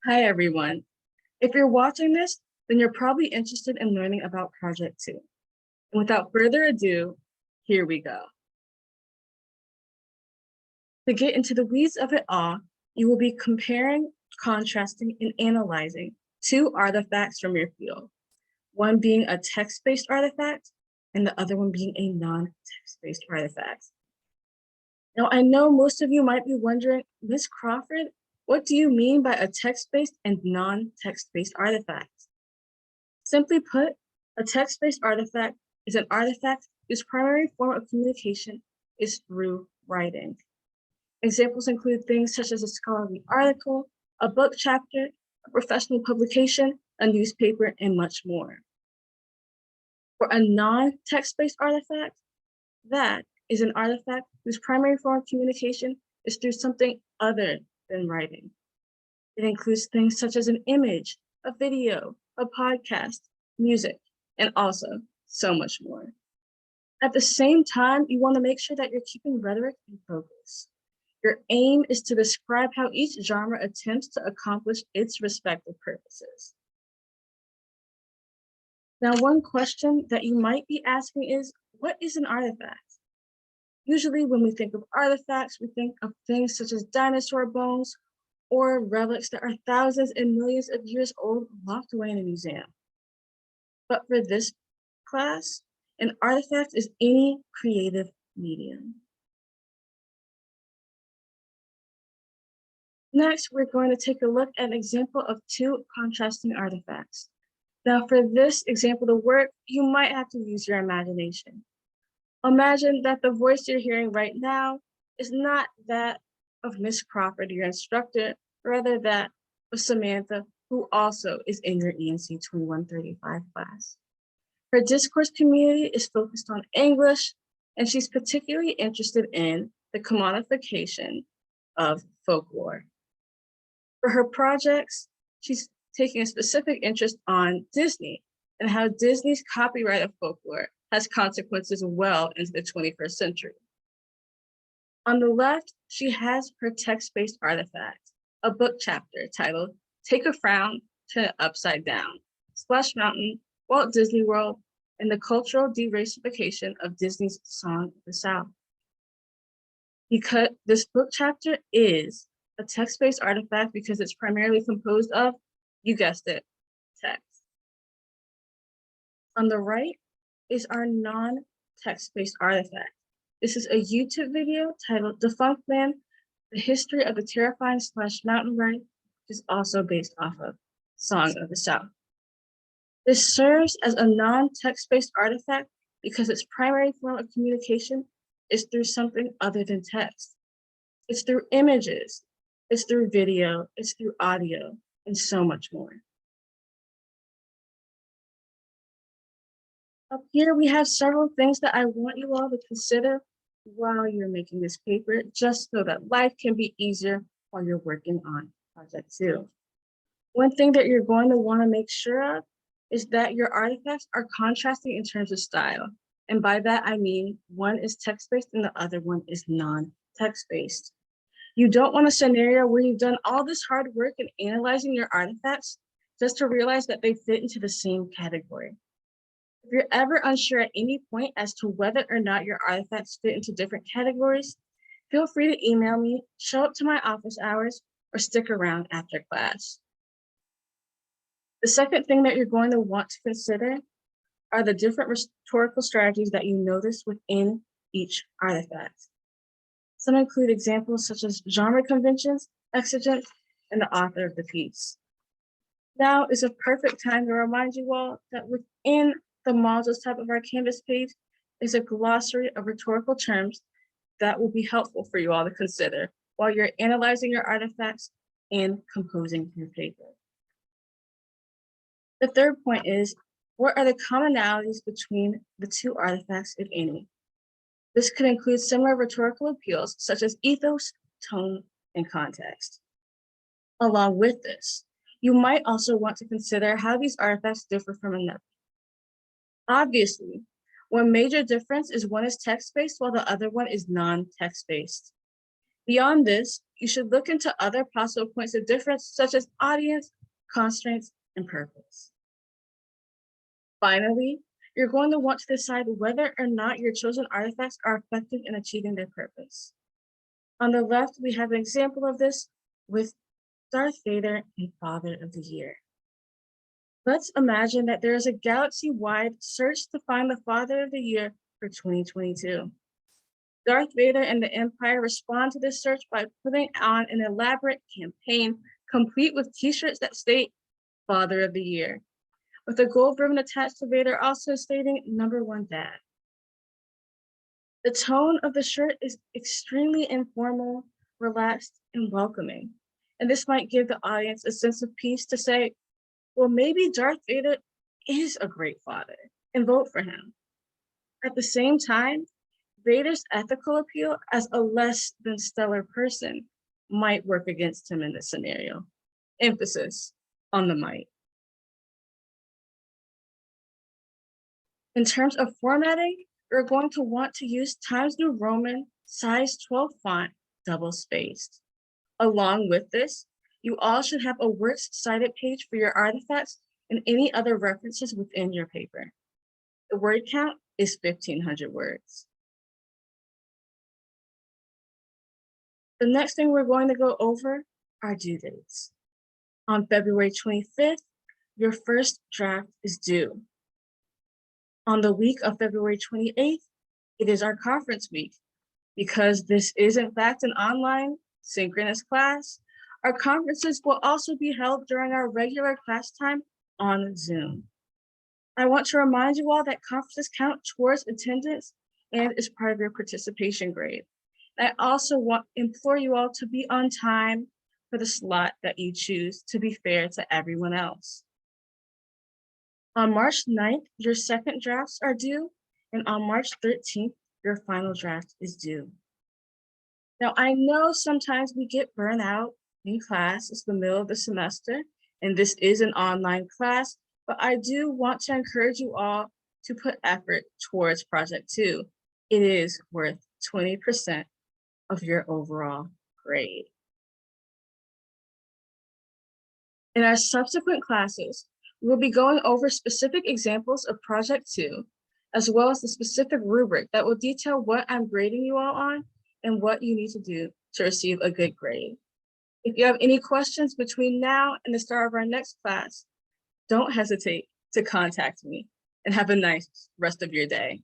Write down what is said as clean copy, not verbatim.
Hi, everyone. If you're watching this, then you're probably interested in learning about Project 2. And without further ado, here we go. To get into the weeds of it all, you will be comparing, contrasting, and analyzing two artifacts from your field, one being a text-based artifact and the other one being a non-text-based artifact. Now, I know most of you might be wondering, Ms. Crawford, what do you mean by a text-based and non-text-based artifact? Simply put, a text-based artifact is an artifact whose primary form of communication is through writing. Examples include things such as a scholarly article, a book chapter, a professional publication, a newspaper, and much more. For a non-text-based artifact, that is an artifact whose primary form of communication is through something other than writing. It includes things such as an image, a video, a podcast, music, and also so much more. At the same time, you want to make sure that you're keeping rhetoric in focus. Your aim is to describe how each genre attempts to accomplish its respective purposes. Now, one question that you might be asking is, what is an artifact? Usually when we think of artifacts, we think of things such as dinosaur bones or relics that are thousands and millions of years old locked away in a museum. But for this class, an artifact is any creative medium. Next, we're going to take a look at an example of two contrasting artifacts. Now, for this example to work, you might have to use your imagination. Imagine that the voice you're hearing right now is not that of Miss Crawford, your instructor, rather that of Samantha, who also is in your ENC 2135 class. Her discourse community is focused on English, and she's particularly interested in the commodification of folklore. For her projects, she's taking a specific interest on Disney and how Disney's copyright of folklore has consequences well into the 21st century. On the left, she has her text-based artifact, a book chapter titled Take a Frown, Turn It Upside Down, Splash Mountain, Walt Disney World, and the Cultural Deracification of Disney's Song of the South. Because this book chapter is a text-based artifact because it's primarily composed of, you guessed it, text. On the right is our non-text-based artifact. This is a YouTube video titled Defunct Man, The History of the Terrifying Splash Mountain Ride, which is also based off of Song of the South. This serves as a non-text-based artifact because its primary form of communication is through something other than text. It's through images, it's through video, it's through audio, and so much more. Up here, we have several things that I want you all to consider while you're making this paper, just so that life can be easier while you're working on Project 2. One thing that you're going to want to make sure of is that your artifacts are contrasting in terms of style. And by that, I mean one is text-based and the other one is non-text-based. You don't want a scenario where you've done all this hard work in analyzing your artifacts just to realize that they fit into the same category. If you're ever unsure at any point as to whether or not your artifacts fit into different categories, feel free to email me, show up to my office hours, or stick around after class. The second thing that you're going to want to consider are the different rhetorical strategies that you notice within each artifact. Some include examples such as genre conventions, exigence, and the author of the piece. Now is a perfect time to remind you all that within the modules tab of our Canvas page is a glossary of rhetorical terms that will be helpful for you all to consider while you're analyzing your artifacts and composing your paper. The third point is, what are the commonalities between the two artifacts, if any? This could include similar rhetorical appeals such as ethos, tone, and context. Along with this, you might also want to consider how these artifacts differ from another. Obviously, one major difference is one is text-based while the other one is non-text-based. Beyond this, you should look into other possible points of difference, such as audience, constraints, and purpose. Finally, you're going to want to decide whether or not your chosen artifacts are effective in achieving their purpose. On the left, we have an example of this with Darth Vader and Father of the Year. Let's imagine that there is a galaxy-wide search to find the Father of the Year for 2022. Darth Vader and the Empire respond to this search by putting on an elaborate campaign complete with t-shirts that state Father of the Year, with a gold ribbon attached to Vader also stating #1 Dad. The tone of the shirt is extremely informal, relaxed, and welcoming. And this might give the audience a sense of peace to say, well, maybe Darth Vader is a great father, and vote for him. At the same time, Vader's ethical appeal as a less than stellar person might work against him in this scenario. Emphasis on the might. In terms of formatting, you're going to want to use Times New Roman size 12 font, double-spaced. Along with this, you all should have a works cited page for your artifacts and any other references within your paper. The word count is 1,500 words. The next thing we're going to go over are due dates. On February 25th, your first draft is due. On the week of February 28th, it is our conference week. Because this is in fact an online synchronous class, our conferences will also be held during our regular class time on Zoom. I want to remind you all that conferences count towards attendance and is part of your participation grade. I also implore you all to be on time for the slot that you choose to be fair to everyone else. On March 9th, your second drafts are due, and on March 13th, your final draft is due. Now, I know sometimes we get burnt out in class. It's the middle of the semester, and this is an online class, but I do want to encourage you all to put effort towards Project 2. It is worth 20% of your overall grade. In our subsequent classes, we'll be going over specific examples of Project 2, as well as the specific rubric that will detail what I'm grading you all on and what you need to do to receive a good grade. If you have any questions between now and the start of our next class, don't hesitate to contact me, and have a nice rest of your day.